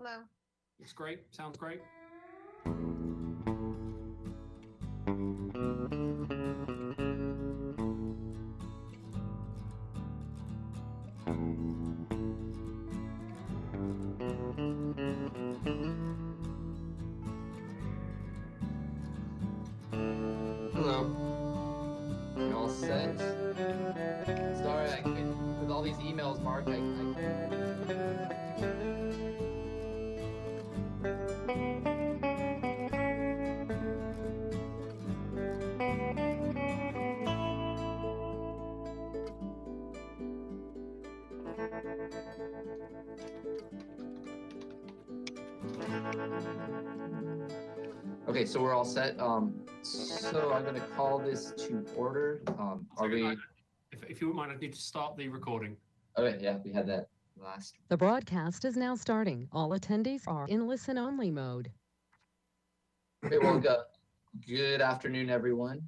Hello. Looks great. Sounds great. Hello. You all set? Sorry, I couldn't, with all these emails, Mark, Okay, so we're all set. So I'm going to call this to order. If you wouldn't mind, I need to start the recording. Okay, yeah, we had that last. The broadcast is now starting. All attendees are in listen-only mode. Okay, well, good afternoon, everyone.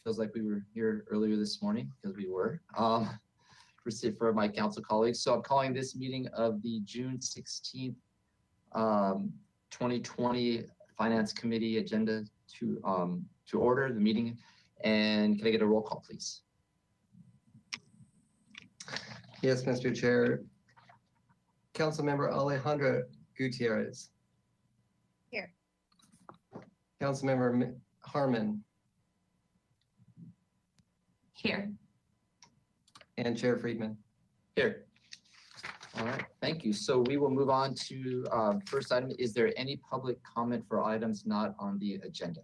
Feels like we were here earlier this morning because we were. For my council colleagues. So I'm calling this meeting of the June 16th, 2020 Finance Committee agenda to order the meeting. And can I get a roll call, please? Yes, Mr. Chair. Councilmember Alejandra Gutierrez. Here. Councilmember Harmon. Here. And Chair Friedman. Here. All right, thank you. So we will move on to first item. Is there any public comment for items not on the agenda?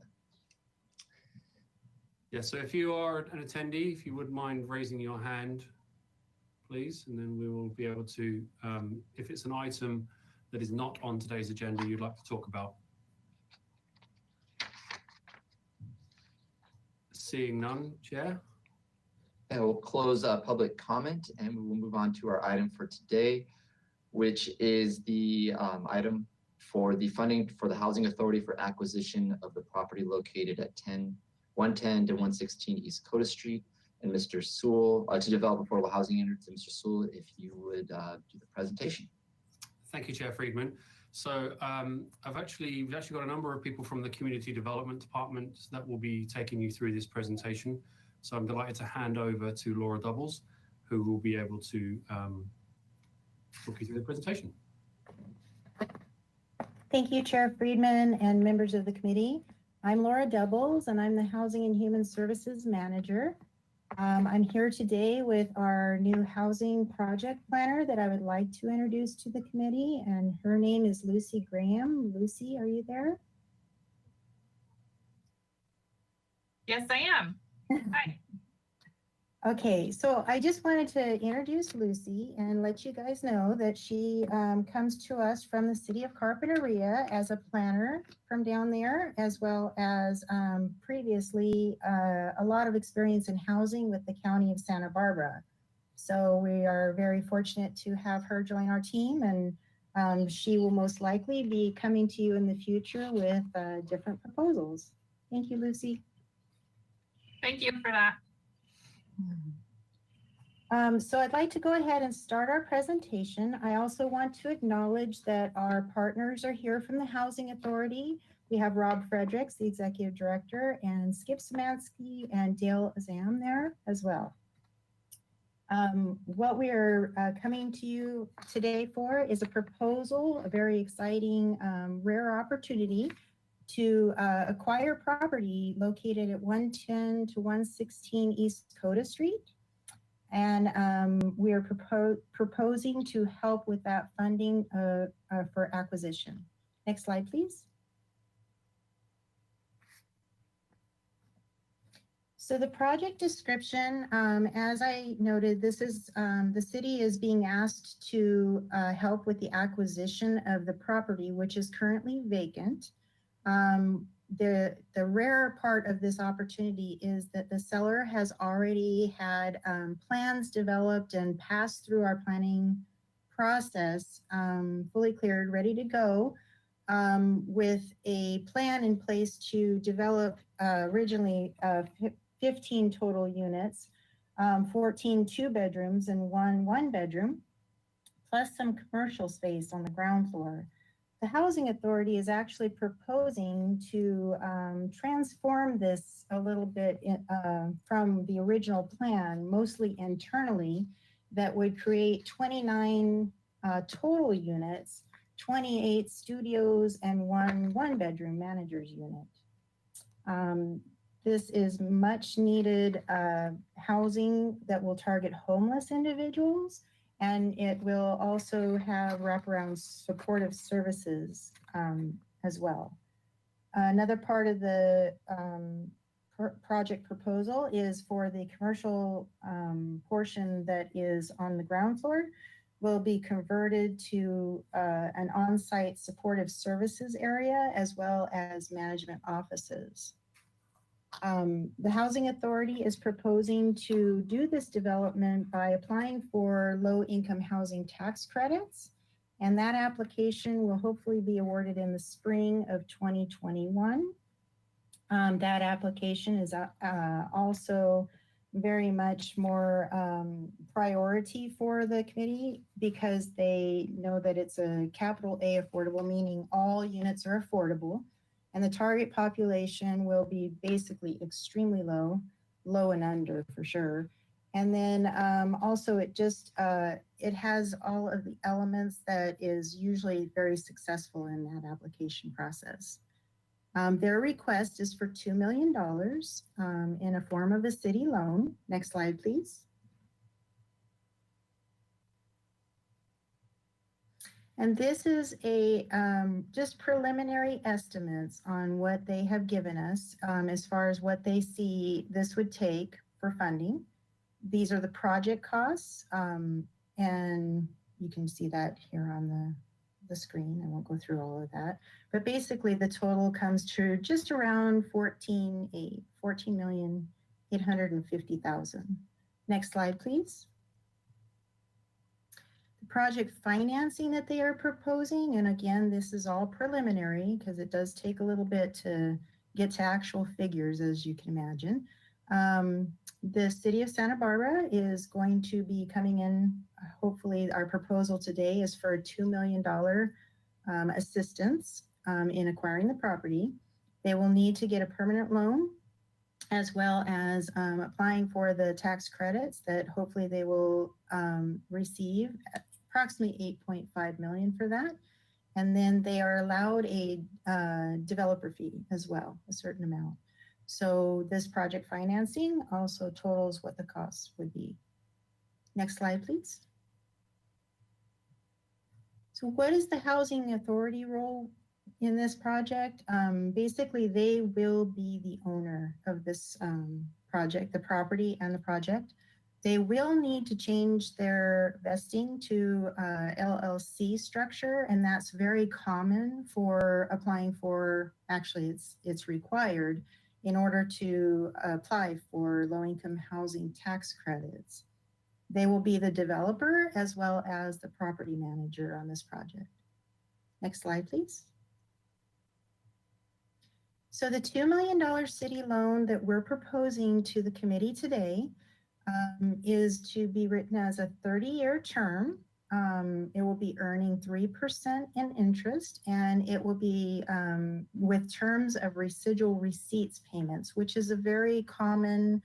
Yeah, so if you are an attendee, if you wouldn't mind raising your hand, please, and then we will be able to, if it's an item that is not on today's agenda you'd like to talk about. Seeing none, Chair. And we'll close public comment and we will move on to our item for today, which is the item for the funding for the Housing Authority for acquisition of the property located at 110 to 116 East Coda Street. And Mr. Sewell, to develop affordable housing units. And Mr. Sewell, if you would do the presentation. Thank you, Chair Friedman. So we've actually got a number of people from the Community Development Department that will be taking you through this presentation. So I'm delighted to hand over to Laura Doubles, who will be able to talk you through the presentation. Thank you, Chair Friedman and members of the committee. I'm Laura Doubles, and I'm the Housing and Human Services Manager. I'm here today with our new housing project planner that I would like to introduce to the committee, and her name is Lucy Graham. Lucy, are you there? Yes, I am. Hi. Okay, so I just wanted to introduce Lucy and let you guys know that she comes to us from the city of Carpinteria as a planner from down there, as well as previously a lot of experience in housing with the county of Santa Barbara. So we are very fortunate to have her join our team, and she will most likely be coming to you in the future with different proposals. Thank you, Lucy. Thank you for that. So I'd like to go ahead and start our presentation. I also want to acknowledge that our partners are here from the Housing Authority. We have Rob Fredericks, the Executive Director, and Skip Szymanski and Dale Azam there as well. What we are coming to you today for is a proposal, a very exciting, rare opportunity to acquire property located at 110 to 116 East Coda Street. And we are proposing to help with that funding for acquisition. Next slide, please. So the project description, as I noted, this is the city is being asked to help with the acquisition of the property, which is currently vacant. The rare part of this opportunity is that the seller has already had plans developed and passed through our planning process, fully cleared, ready to go, with a plan in place to develop originally 15 total units, 14 2-bedrooms and one 1-bedroom, plus some commercial space on the ground floor. the Housing Authority is actually proposing to transform this a little bit from the original plan, mostly internally, that would create 29 total units, 28 studios, and one bedroom manager's unit. This is much needed housing that will target homeless individuals, and it will also have wraparound supportive services as well. Another part of the project proposal is for the commercial portion that is on the ground floor will be converted to an on-site supportive services area as well as management offices. The Housing Authority is proposing to do this development by applying for low-income housing tax credits, and that application will hopefully be awarded in the spring of 2021. That application is also very much more priority for the committee because they know that it's a capital A affordable, meaning all units are affordable. And the target population will be basically extremely low and under for sure. And then also it has all of the elements that is usually very successful in that application process. Their request is for $2 million in a form of a city loan. Next slide, please. And this is a just preliminary estimates on what they have given us as far as what they see this would take for funding. These are the project costs, and you can see that here on the screen. I won't go through all of that, but basically the total comes to just around $14,850,000. Next slide, please. Project financing that they are proposing, and again, this is all preliminary because it does take a little bit to get to actual figures, as you can imagine. The city of Santa Barbara is going to be coming in. Hopefully, our proposal today is for a $2 million assistance in acquiring the property. They will need to get a permanent loan as well as applying for the tax credits that hopefully they will receive. Approximately $8.5 million for that. And then they are allowed a developer fee as well, a certain amount. So this project financing also totals what the costs would be. Next slide, please. So what is the Housing Authority role in this project? Basically, they will be the owner of this project, the property and the project. They will need to change their vesting to LLC structure, and that's very common for applying for, actually it's required in order to apply for low-income housing tax credits. They will be the developer as well as the property manager on this project. Next slide, please. So the $2 million city loan that we're proposing to the committee today is to be written as a 30-year term. It will be earning 3% in interest, and it will be with terms of residual receipts payments, which is a very common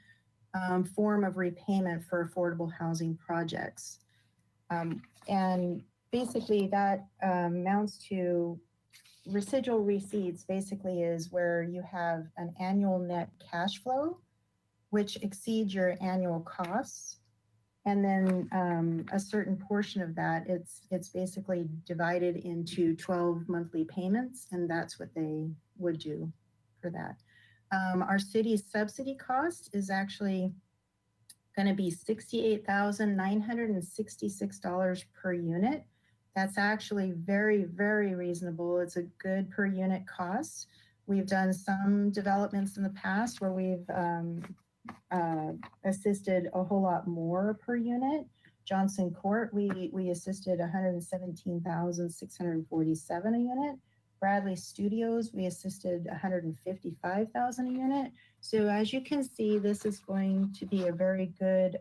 form of repayment for affordable housing projects. And basically that amounts to residual receipts basically is where you have an annual net cash flow which exceeds your annual costs. And then a certain portion of that, it's basically divided into 12 monthly payments, and that's what they would do for that. Our city's subsidy cost is actually going to be $68,966 per unit. That's actually very, very reasonable. It's a good per unit cost. We've done some developments in the past where we've assisted a whole lot more per unit. Johnson Court, we assisted $117,647 a unit. Bradley Studios, we assisted $155,000 a unit. So as you can see, this is going to be a very good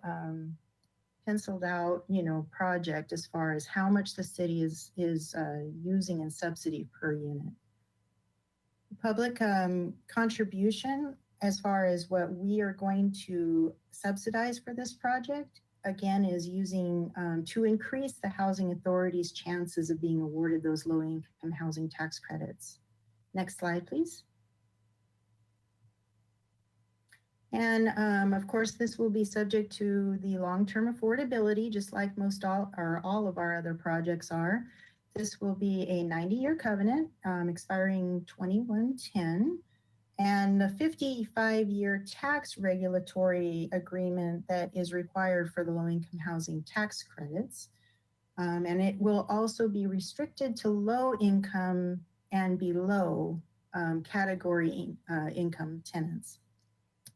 penciled out, project as far as how much the city is using in subsidy per unit. Public contribution as far as what we are going to subsidize for this project, again, is using to increase the housing authority's chances of being awarded those low-income housing tax credits. Next slide, please. And of course, this will be subject to the long-term affordability, just like all of our other projects are. This will be a 90-year covenant expiring 2110, and a 55-year tax regulatory agreement that is required for the low-income housing tax credits. And it will also be restricted to low-income and below category income tenants.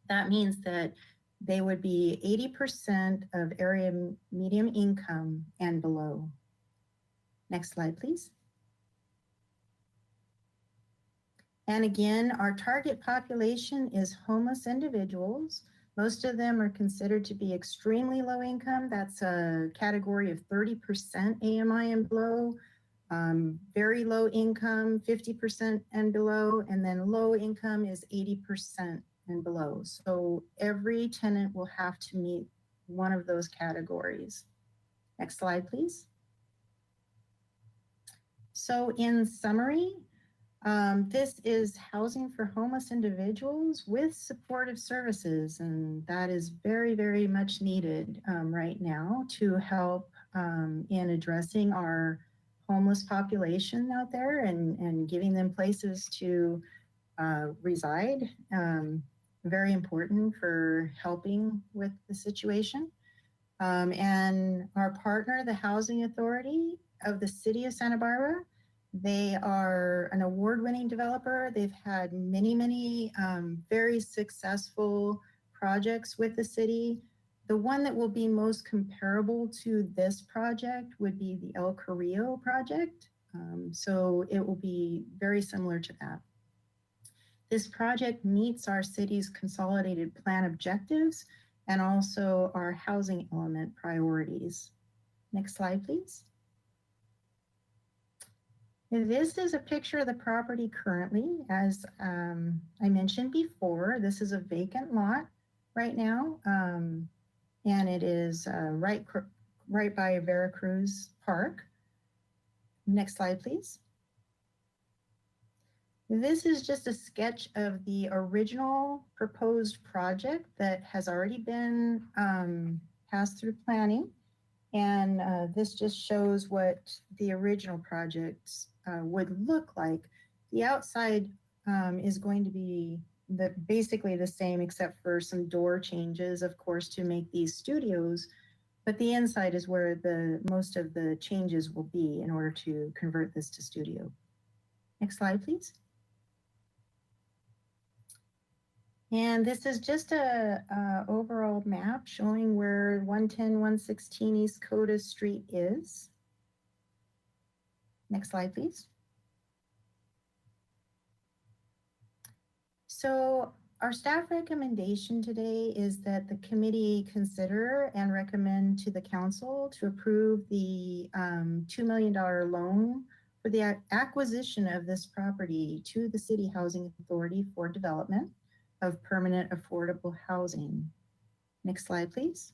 That means that they would be 80% of area median income and below. Next slide, please. And again, our target population is homeless individuals. Most of them are considered to be extremely low income. That's a category of 30% AMI and below. Very low income, 50% and below, and then low income is 80% and below. So every tenant will have to meet one of those categories. Next slide, please. So in summary, this is housing for homeless individuals with supportive services, and that is very, very much needed right now to help in addressing our homeless population out there and giving them places to reside. Very important for helping with the situation. And our partner, the Housing Authority of the City of Santa Barbara, they are an award-winning developer. They've had many, many very successful projects with the city. The one that will be most comparable to this project would be the El Carrillo project. So it will be very similar to that. This project meets our city's consolidated plan objectives and also our housing element priorities. Next slide, please. This is a picture of the property currently. As I mentioned before, this is a vacant lot right now, and it is right by Veracruz Park. Next slide, please. This is just a sketch of the original proposed project that has already been passed through planning. And this just shows what the original projects would look like. The outside is going to be basically the same, except for some door changes, of course, to make these studios. But the inside is where most of the changes will be in order to convert this to studio. Next slide, please. And this is just a overall map showing where 110, 116 East Coda Street is. Next slide, please. So our staff recommendation today is that the committee consider and recommend to the council to approve the $2 million loan for the acquisition of this property to the City Housing Authority for development of permanent affordable housing. Next slide, please.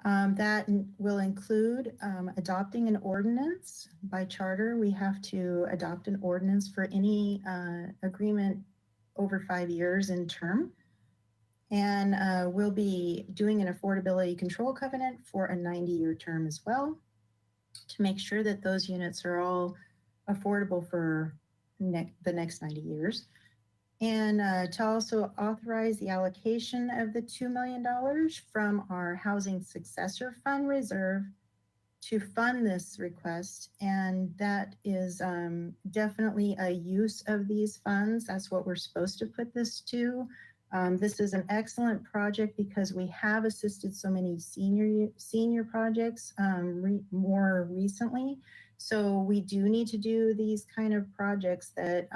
That will include adopting an ordinance. By charter, we have to adopt an ordinance for any agreement over 5 years in term. And we'll be doing an affordability control covenant for a 90-year term as well to make sure that those units are all affordable for the next 90 years. And to also authorize the allocation of the $2 million from our Housing Successor Fund reserve to fund this request. And that is definitely a use of these funds. That's what we're supposed to put this to. This is an excellent project because we have assisted so many senior projects more recently. So we do need to do these kind of projects that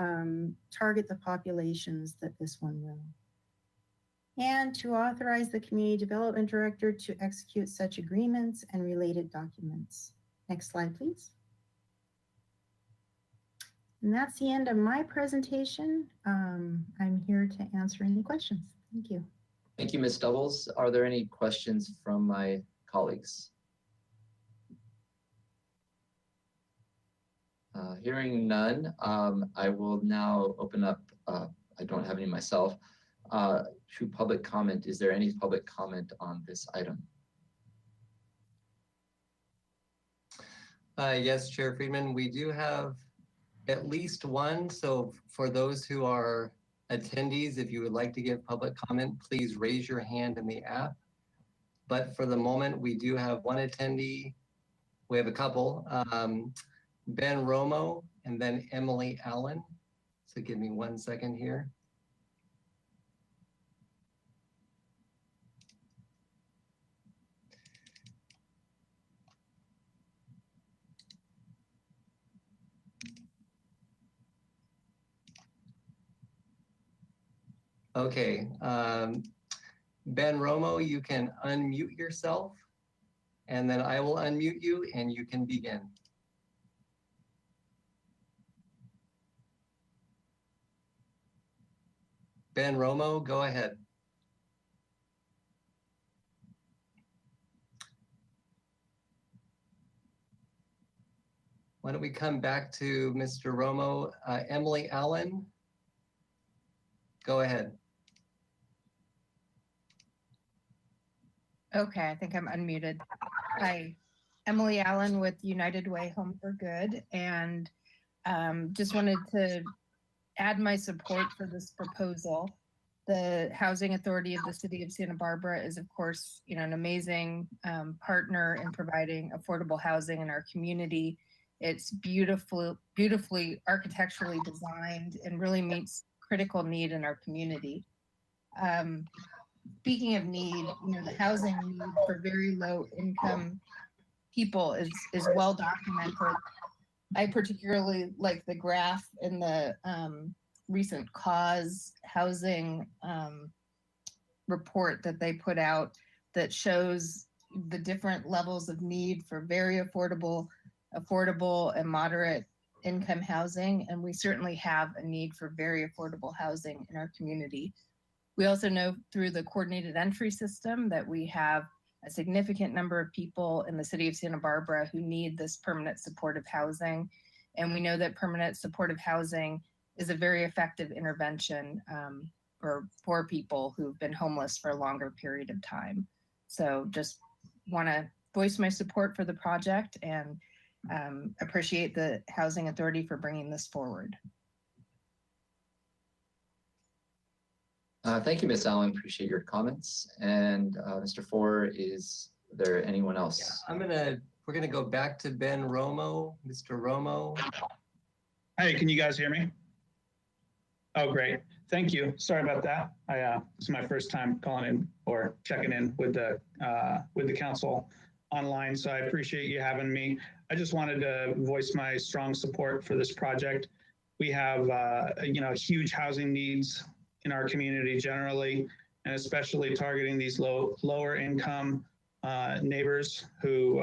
target the populations that this one will. and to authorize the Community Development Director to execute such agreements and related documents. Next slide, please. And that's the end of my presentation. I'm here to answer any questions. Thank you. Thank you, Ms. Doubles. Are there any questions from my colleagues? Hearing none, I will now open up, I don't have any myself, to public comment. Is there any public comment on this item? Yes, Chair Friedman, we do have at least one. So for those who are attendees, if you would like to give public comment, please raise your hand in the app. But for the moment, we do have one attendee. We have a couple, Ben Romo and then Emily Allen. So give me 1 second here. Okay, Ben Romo, you can unmute yourself, and then I will unmute you and you can begin. Ben Romo, go ahead. Why don't we come back to Mr. Romo? Emily Allen, go ahead. Okay, I think I'm unmuted. Hi, Emily Allen with United Way Home for Good, and just wanted to add my support for this proposal. The Housing Authority of the City of Santa Barbara is, of course, an amazing partner in providing affordable housing in our community. It's beautifully architecturally designed and really meets critical need in our community. Speaking of need, the housing need for very low income people is well documented. I particularly like the graph in the recent cause housing report that they put out that shows the different levels of need for very affordable and moderate income housing. And we certainly have a need for very affordable housing in our community. We also know through the coordinated entry system that we have a significant number of people in the city of Santa Barbara who need this permanent supportive housing. And we know that permanent supportive housing is a very effective intervention for people who've been homeless for a longer period of time. So just want to voice my support for the project and appreciate the Housing Authority for bringing this forward. Thank you, Ms. Allen. Appreciate your comments. And Mr. Four, is there anyone else? Yeah, we're gonna go back to Ben Romo. Mr. Romo. Hey, can you guys hear me? Oh, great. Thank you. Sorry about that. This is my first time calling in or checking in with the council online, so I appreciate you having me. I just wanted to voice my strong support for this project. We have, huge housing needs in our community generally, and especially targeting these lower income neighbors who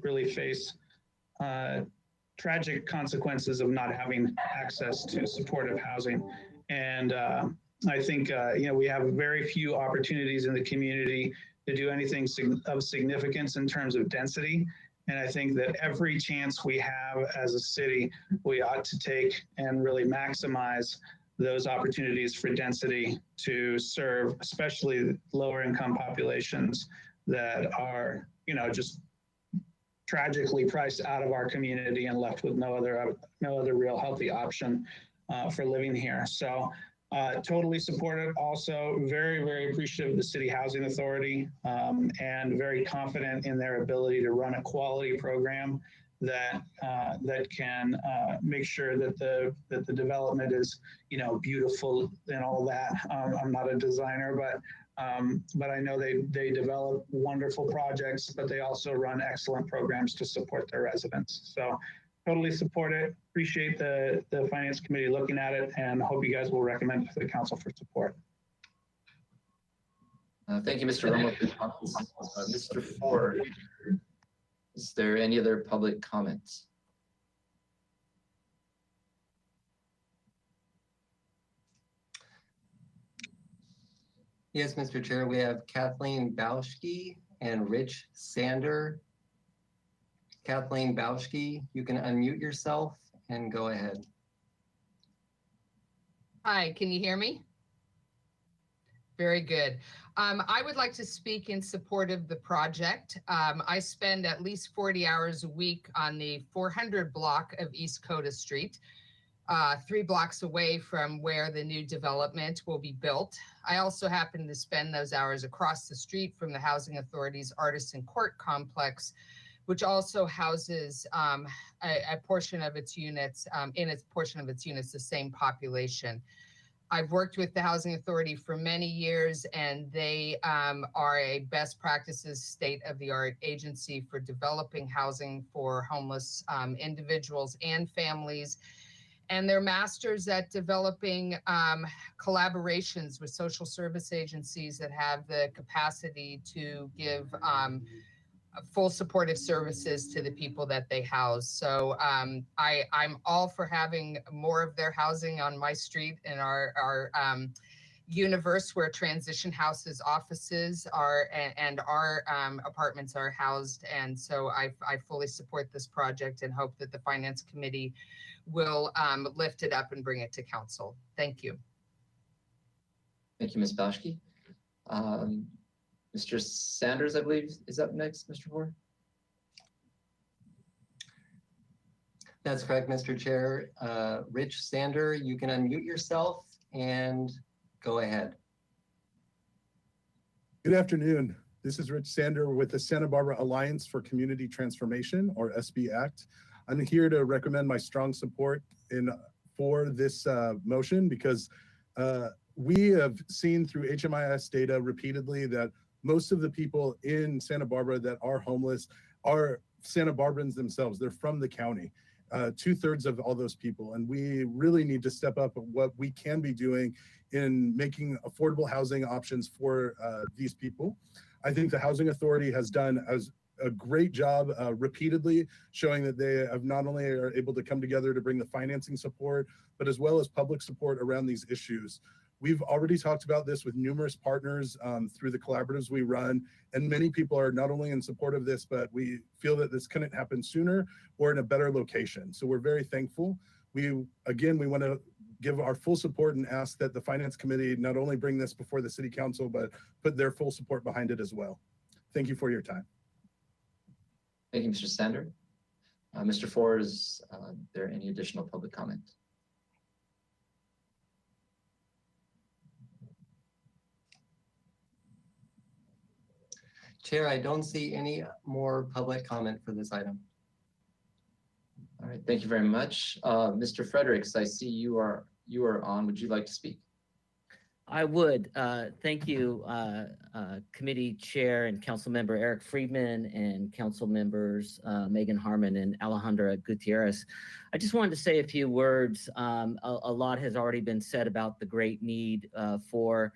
really face tragic consequences of not having access to supportive housing. And I think we have very few opportunities in the community to do anything of significance in terms of density. And I think that every chance we have as a city, we ought to take and really maximize those opportunities for density to serve, especially lower income populations that are, just tragically priced out of our community and left with no other real healthy option for living here. So totally supportive. Also very, very appreciative of the City Housing Authority and very confident in their ability to run a quality program that can make sure that the development is beautiful and all that. I'm not a designer, but I know they develop wonderful projects, but they also run excellent programs to support their residents. So totally support it. Appreciate the Finance Committee looking at it, and hope you guys will recommend it to the council for support. Thank you, Mr. Romo, for your comments. Mr. Ford, is there any other public comments? Yes, Mr. Chair, we have Kathleen Bauschke and Rich Sander. Kathleen Bauschke, you can unmute yourself and go ahead. Hi, can you hear me? Very good. I would like to speak in support of the project. I spend at least 40 hours a week on the 400 block of East Coda Street, 3 blocks away from where the new development will be built. I also happen to spend those hours across the street from the Housing Authority's Artisan Court Complex, which also houses a portion of its units, the same population. I've worked with the Housing Authority for many years, and they are a best practices state-of-the-art agency for developing housing for homeless individuals and families. And they're masters at developing collaborations with social service agencies that have the capacity to give full supportive services to the people that they house. So I'm all for having more of their housing on my street in our universe where transition houses, offices are, and our apartments are housed. And so I fully support this project and hope that the Finance Committee will lift it up and bring it to council. Thank you. Thank you, Ms. Bauschke. Mr. Sanders, I believe, is up next, Mr. Ford. That's correct, Mr. Chair. Rich Sander, you can unmute yourself and go ahead. Good afternoon. This is Rich Sander with the Santa Barbara Alliance for Community Transformation, or SB ACT. I'm here to recommend my strong support for this motion because we have seen through HMIS data repeatedly that most of the people in Santa Barbara that are homeless are Santa Barbarans themselves. They're from the county, 2/3 of all those people. And we really need to step up what we can be doing in making affordable housing options for these people. I think the Housing Authority has done a great job repeatedly showing that they have not only are able to come together to bring the financing support, but as well as public support around these issues. We've already talked about this with numerous partners through the collaboratives we run, and many people are not only in support of this, but we feel that this couldn't happen sooner or in a better location. So we're very thankful. We want to give our full support and ask that the Finance Committee not only bring this before the City Council, but put their full support behind it as well. Thank you for your time. Thank you, Mr. Sander. Mr. Ford, is there any additional public comment? Chair, I don't see any more public comment for this item. All right, thank you very much. Mr. Fredericks, I see you are on. Would you like to speak? I would. Thank you, Committee Chair and Council Member Eric Friedman and Council Members Megan Harmon and Alejandra Gutierrez. I just wanted to say a few words. A lot has already been said about the great need for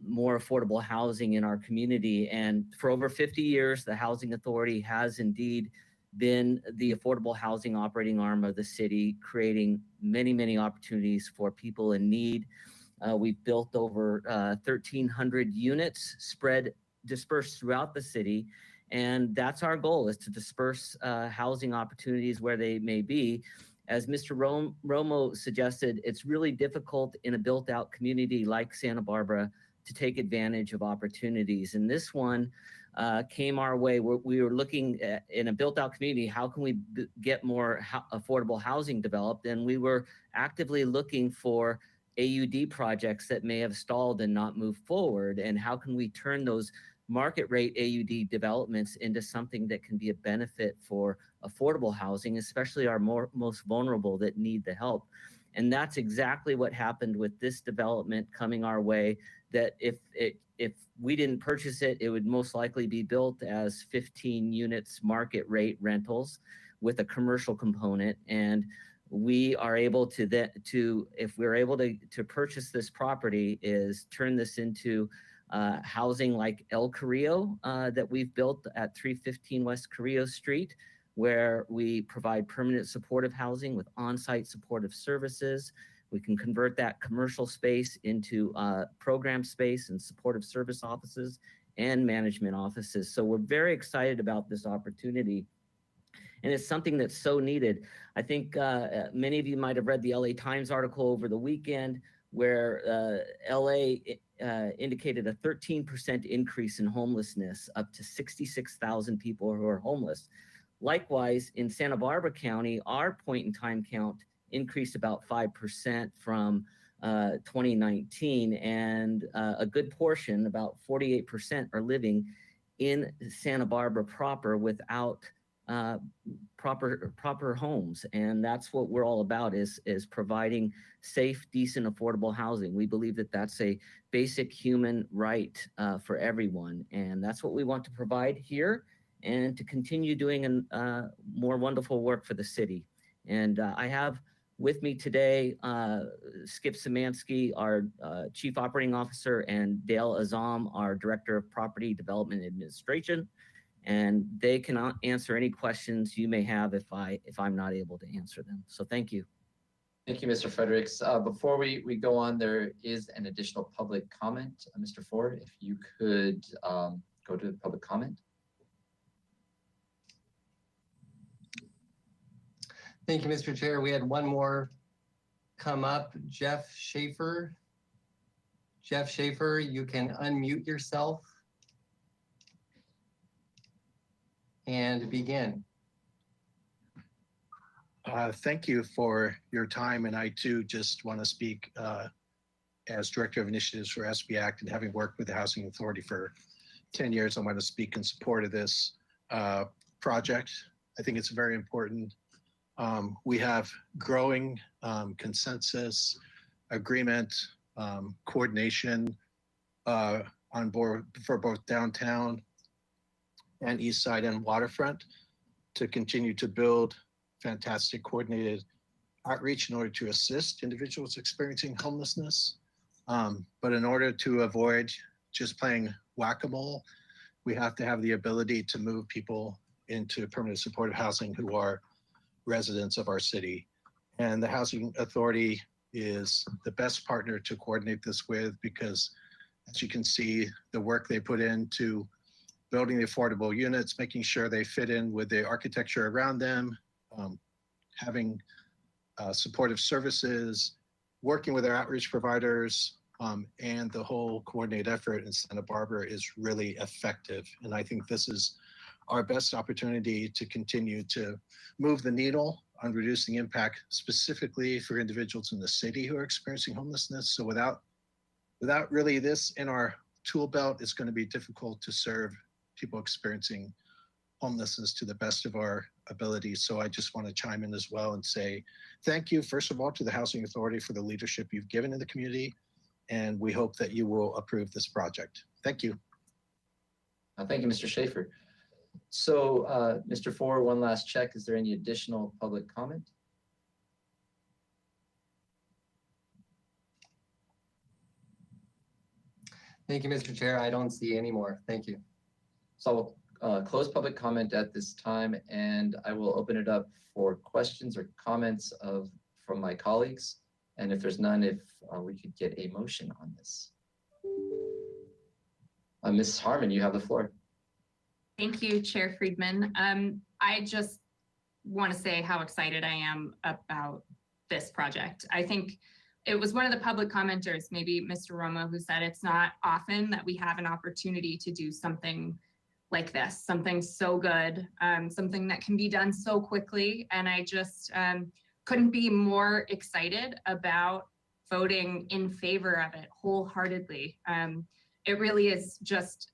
more affordable housing in our community. And for over 50 years, the Housing Authority has indeed been the affordable housing operating arm of the city, creating many, many opportunities for people in need. We've built over 1,300 units dispersed throughout the city. And that's our goal, is to disperse housing opportunities where they may be. As Mr. Romo suggested, it's really difficult in a built out community like Santa Barbara to take advantage of opportunities. And this one came our way. We were looking at, in a built out community, how can we get more affordable housing developed? And we were actively looking for AUD projects that may have stalled and not moved forward. And how can we turn those market rate AUD developments into something that can be a benefit for affordable housing, especially our most vulnerable that need the help. And that's exactly what happened with this development coming our way, that if we didn't purchase it, it would most likely be built as 15 units market rate rentals with a commercial component. And we are able to if we're able to purchase this property, is turn this into housing like El Carrillo that we've built at 315 West Carrillo Street, where we provide permanent supportive housing with on-site supportive services. We can convert that commercial space into program space and supportive service offices and management offices. So we're very excited about this opportunity. And it's something that's so needed. I think many of you might have read the LA Times article over the weekend where LA indicated a 13% increase in homelessness, up to 66,000 people who are homeless. Likewise, in Santa Barbara County, our point in time count increased about 5% from 2019, and a good portion, about 48%, are living in Santa Barbara proper without proper homes. And that's what we're all about, is providing safe, decent, affordable housing. We believe that that's a basic human right for everyone, and that's what we want to provide here, and to continue doing more wonderful work for the city. And I have with me today Skip Szymanski, our Chief Operating Officer, and Dale Azam, our Director of Property Development Administration. And they can answer any questions you may have if I'm not able to answer them. So thank you. Thank you, Mr. Fredericks. Before we go on, there is an additional public comment. Mr. Ford, if you could go to public comment. Thank you, Mr. Chair. We had one more come up, Jeff Schaefer. Jeff Schaefer, you can unmute yourself and begin. Thank you for your time, and I too just want to speak as Director of Initiatives for SB Act, and having worked with the Housing Authority for 10 years, I want to speak in support of this project. I think it's very important. We have growing consensus, agreement, coordination on board for both downtown and East Side and waterfront to continue to build fantastic coordinated outreach in order to assist individuals experiencing homelessness. But in order to avoid just playing whack-a-mole, we have to have the ability to move people into permanent supportive housing who are residents of our city. And the Housing Authority is the best partner to coordinate this with, because as you can see, the work they put into building the affordable units, making sure they fit in with the architecture around them, having supportive services, working with our outreach providers, and the whole coordinated effort in Santa Barbara is really effective. And I think this is our best opportunity to continue to move the needle on reducing impact, specifically for individuals in the city who are experiencing homelessness. So without really this in our tool belt, it's going to be difficult to serve people experiencing homelessness to the best of our abilities. So I just want to chime in as well and say thank you, first of all, to the Housing Authority for the leadership you've given in the community, and we hope that you will approve this project. Thank you. Thank you, Mr. Schaefer. So, Mr. Ford, one last check. Is there any additional public comment? Thank you, Mr. Chair. I don't see any more. Thank you. So I'll close public comment at this time, and I will open it up for questions or comments from my colleagues. And if there's none, if we could get a motion on this. Ms. Harmon, you have the floor. Thank you, Chair Friedman. I just want to say how excited I am about this project. I think it was one of the public commenters, maybe Mr. Romo, who said it's not often that we have an opportunity to do something like this, something so good, something that can be done so quickly. And I just couldn't be more excited about voting in favor of it wholeheartedly. It really is just,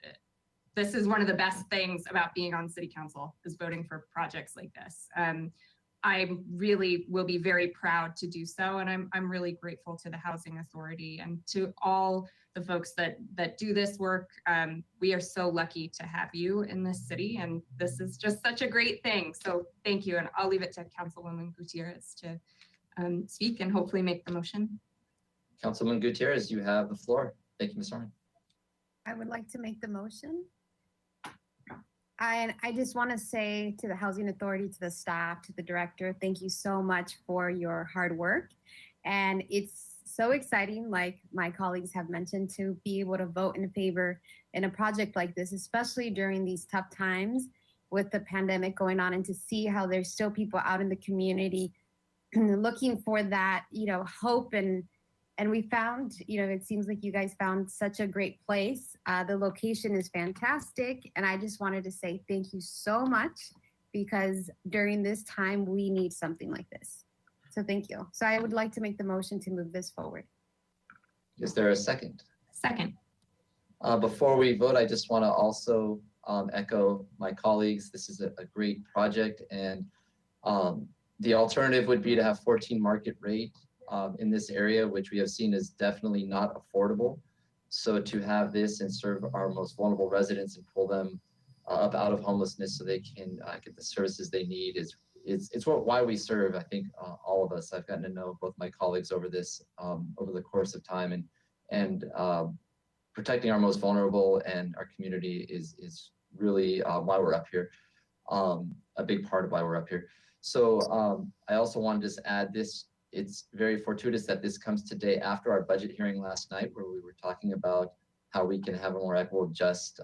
this is one of the best things about being on city council, is voting for projects like this. I really will be very proud to do so, and I'm really grateful to the Housing Authority and to all the folks that do this work. We are so lucky to have you in this city, and this is just such a great thing. So thank you, and I'll leave it to Councilwoman Gutierrez to speak and hopefully make the motion. Councilman Gutierrez, you have the floor. Thank you, Ms. Harmon. I would like to make the motion. I just want to say to the Housing Authority, to the staff, to the director, thank you so much for your hard work. And it's so exciting, like my colleagues have mentioned, to be able to vote in favor in a project like this, especially during these tough times with the pandemic going on, and to see how there's still people out in the community looking for that, hope. And we found, it seems like you guys found such a great place. The location is fantastic. And I just wanted to say thank you so much, because during this time, we need something like this. So thank you. So I would like to make the motion to move this forward. Is there a second? Second. Before we vote, I just want to also echo my colleagues. This is a great project, and the alternative would be to have 14 market rate in this area, which we have seen is definitely not affordable. So to have this and serve our most vulnerable residents and pull them up out of homelessness so they can get the services they need it's why we serve. I think all of us. I've gotten to know both my colleagues over this over the course of time, and protecting our most vulnerable and our community is really why we're up here. A big part of why we're up here. So I also wanted to just add this. It's very fortuitous that this comes today after our budget hearing last night, where we were talking about how we can have a more equitable, just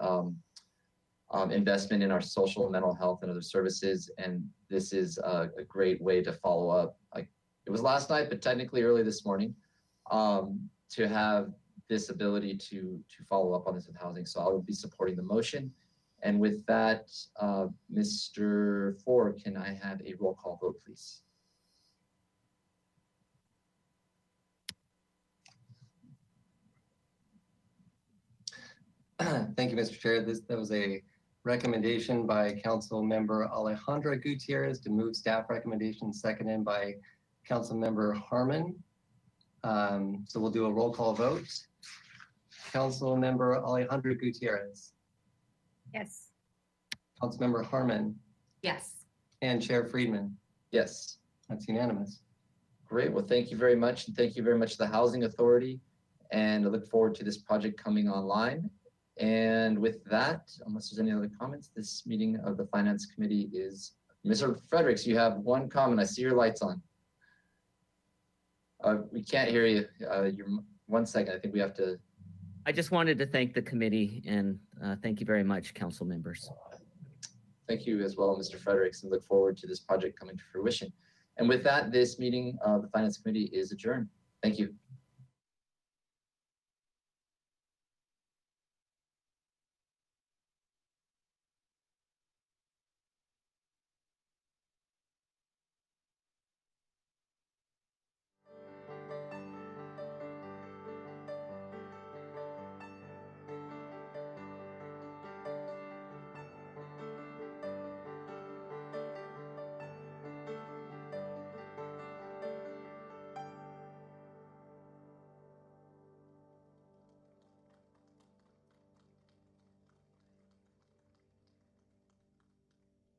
investment in our social and mental health and other services. And this is a great way to follow up. Like it was last night, but technically early this morning, to have this ability to follow up on this with housing. So I will be supporting the motion. And with that, Mr. Ford, can I have a roll call vote, please? Thank you, Mr. Chair. That was a recommendation by Council Member Alejandra Gutierrez to move staff recommendation, seconded by Council Member Harmon. So we'll do a roll call vote. Council Member Alejandra Gutierrez. Yes. Council Member Harmon. Yes. And Chair Friedman. Yes. That's unanimous. Great. Well, thank you very much. And thank you very much to the Housing Authority. And I look forward to this project coming online. And with that, unless there's any other comments, this meeting of the Finance Committee is, Mr. Fredericks, you have one comment. I see your lights on. We can't hear you. You're 1 second. I think we have to. I just wanted to thank the committee and thank you very much, council members. Thank you as well, Mr. Fredericks, and look forward to this project coming to fruition. And with that, this meeting of the Finance Committee is adjourned. Thank you.